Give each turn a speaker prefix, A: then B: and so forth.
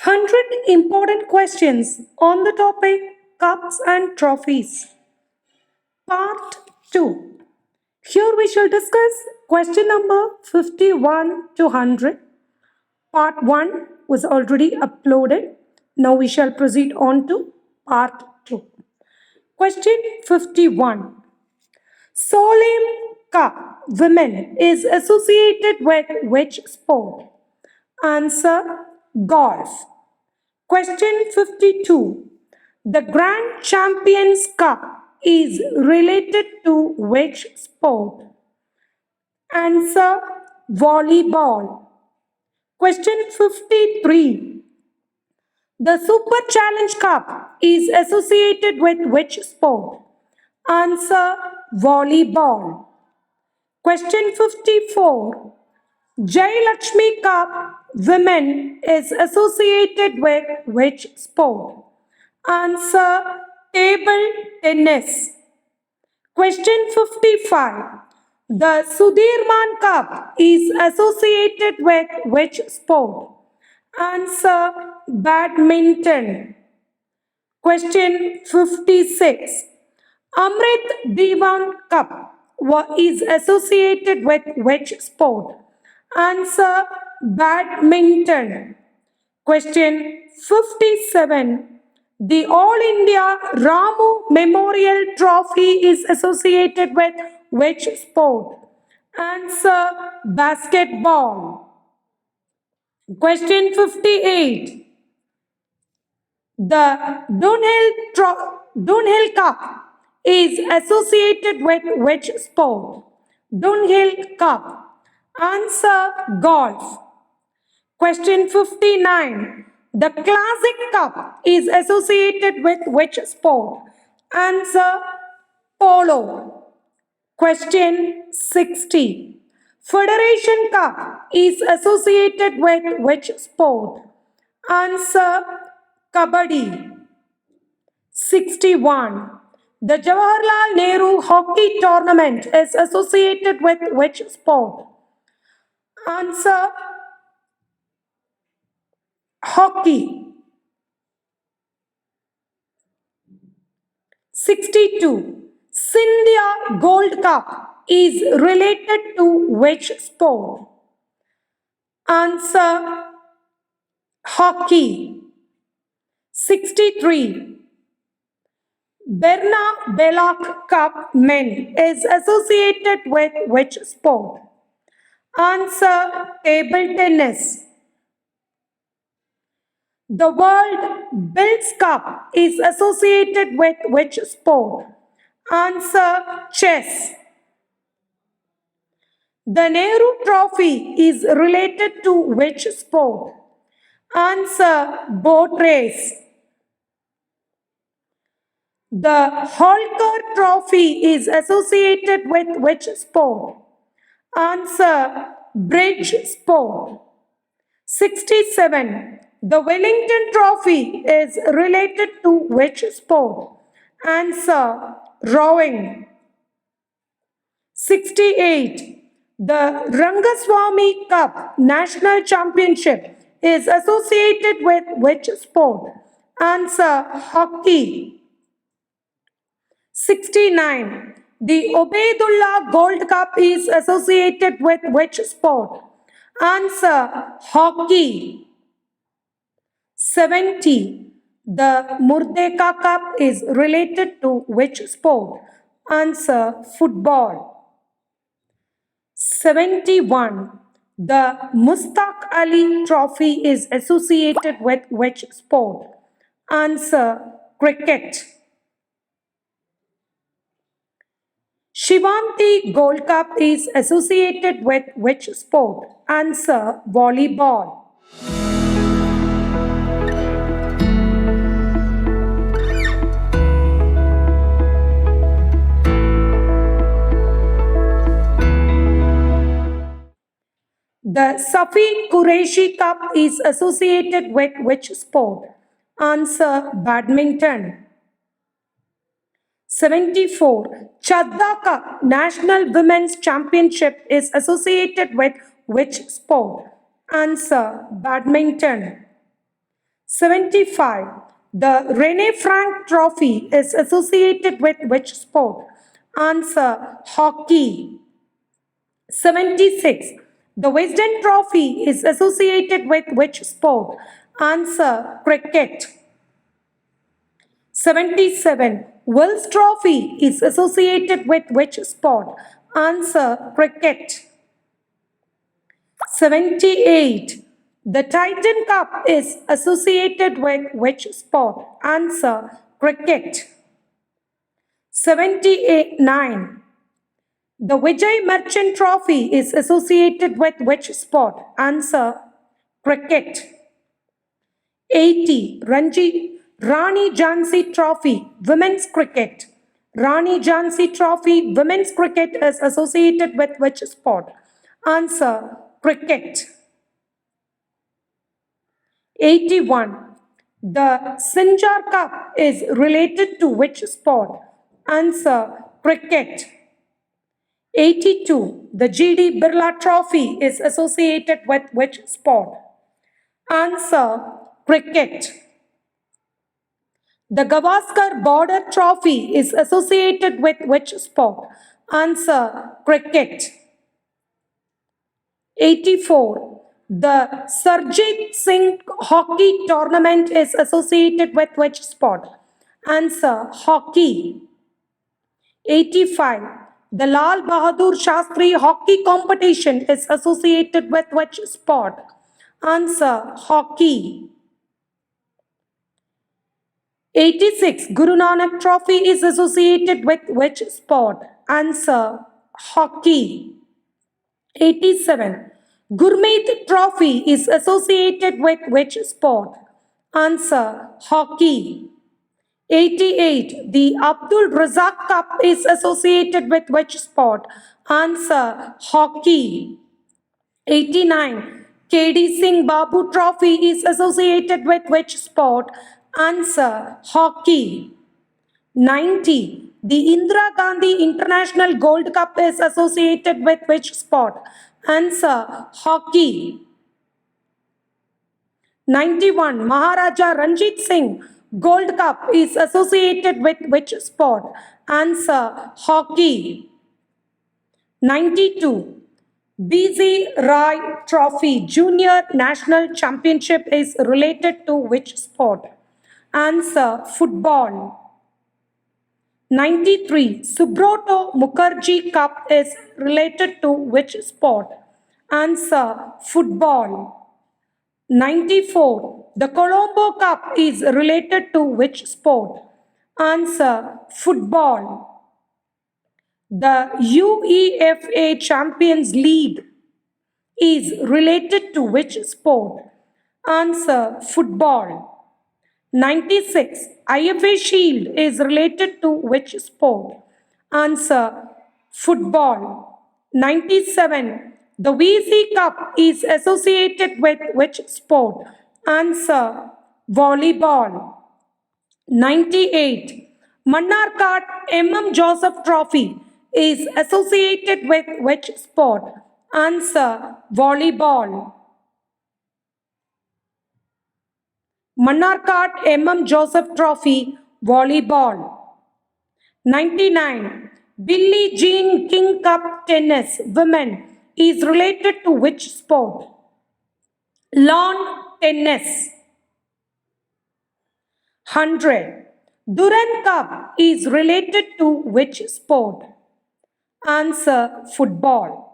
A: 100 important questions on the topic Cups and Trophies. Part 2. Here we shall discuss question number 51 to 100. Part 1 was already uploaded. Now we shall proceed on to part 2. Question 51. Solim Cup women is associated with which sport? Answer: golf. Question 52. The Grand Champions Cup is related to which sport? Answer: volleyball. Question 53. The Super Challenge Cup is associated with which sport? Answer: volleyball. Question 54. Jai Lakshmi Cup women is associated with which sport? Answer: table tennis. Question 55. The Sudhirman Cup is associated with which sport? Answer: badminton. Question 56. Amrit Diwan Cup is associated with which sport? Answer: badminton. Question 57. The All India Ramu Memorial Trophy is associated with which sport? Answer: basketball. Question 58. The Dunhill Cup is associated with which sport? Dunhill Cup. Answer: golf. Question 59. The Classic Cup is associated with which sport? Answer: polo. Question 60. Federation Cup is associated with which sport? Answer: kabaddi. 61. The Jawaharlal Nehru Hockey Tournament is associated with which sport? Answer: hockey. 62. Scindia Gold Cup is related to which sport? Answer: hockey. 63. Berna Belak Cup men is associated with which sport? Answer: table tennis. The World Bills Cup is associated with which sport? Answer: chess. The Nehru Trophy is related to which sport? Answer: boat race. The Holker Trophy is associated with which sport? Answer: bridge sport. 67. The Wellington Trophy is related to which sport? Answer: rowing. 68. The Rangaswamy Cup National Championship is associated with which sport? Answer: hockey. 69. The Obaidullah Gold Cup is associated with which sport? Answer: hockey. 70. The Murdeka Cup is related to which sport? Answer: football. 71. The Mustaq Ali Trophy is associated with which sport? Answer: cricket. Shivanti Gold Cup is associated with which sport? Answer: volleyball. The Safi Qureshi Cup is associated with which sport? Answer: badminton. 74. Chadda Cup National Women's Championship is associated with which sport? Answer: badminton. 75. The Rene Frank Trophy is associated with which sport? Answer, hockey. 76. The Wisden Trophy is associated with which sport? Answer, cricket. 77. Wills Trophy is associated with which sport? Answer, cricket. 78. The Titan Cup is associated with which sport? Answer, cricket. 79. The Vijay Merchant Trophy is associated with which sport? Answer, cricket. 80. Rani Jhansi Trophy, Women's Cricket. Rani Jhansi Trophy, Women's Cricket is associated with which sport? Answer, cricket. 81. The Sinjar Cup is related to which sport? Answer, cricket. 82. The G.D. Birla Trophy is associated with which sport? Answer, cricket. The Gavaskar Border Trophy is associated with which sport? Answer, cricket. 84. The Sarjit Singh Hockey Tournament is associated with which sport? Answer, hockey. 85. The Lal Bahadur Shastri Hockey Competition is associated with which sport? Answer, hockey. 86. Guru Nanak Trophy is associated with which sport? Answer, hockey. 87. Gurmeet Trophy is associated with which sport? Answer, hockey. 88. The Abdul Razak Cup is associated with which sport? Answer, hockey. 89. KD Singh Babu Trophy is associated with which sport? Answer, hockey. 90. The Indira Gandhi International Gold Cup is associated with which sport? Answer, hockey. 91. Maharaja Ranjit Singh Gold Cup is associated with which sport? Answer, hockey. 92. B.Z. Rai Trophy Junior National Championship is related to which sport? Answer, football. 93. Subroto Mukherjee Cup is related to which sport? Answer, football. 94. The Colombo Cup is related to which sport? Answer, football. The UEFA Champions League is related to which sport? Answer, football. 96. IFA Shield is related to which sport? Answer, football. 97. The VC Cup is associated with which sport? Answer, volleyball. 98. Mannarkad M.M. Joseph Trophy is associated with which sport? Answer, volleyball. Mannarkad M.M. Joseph Trophy, volleyball. 99. Billie Jean King Cup Tennis, women, is related to which sport? Lawn tennis. 100. Duran Cup is related to which sport? Answer, football.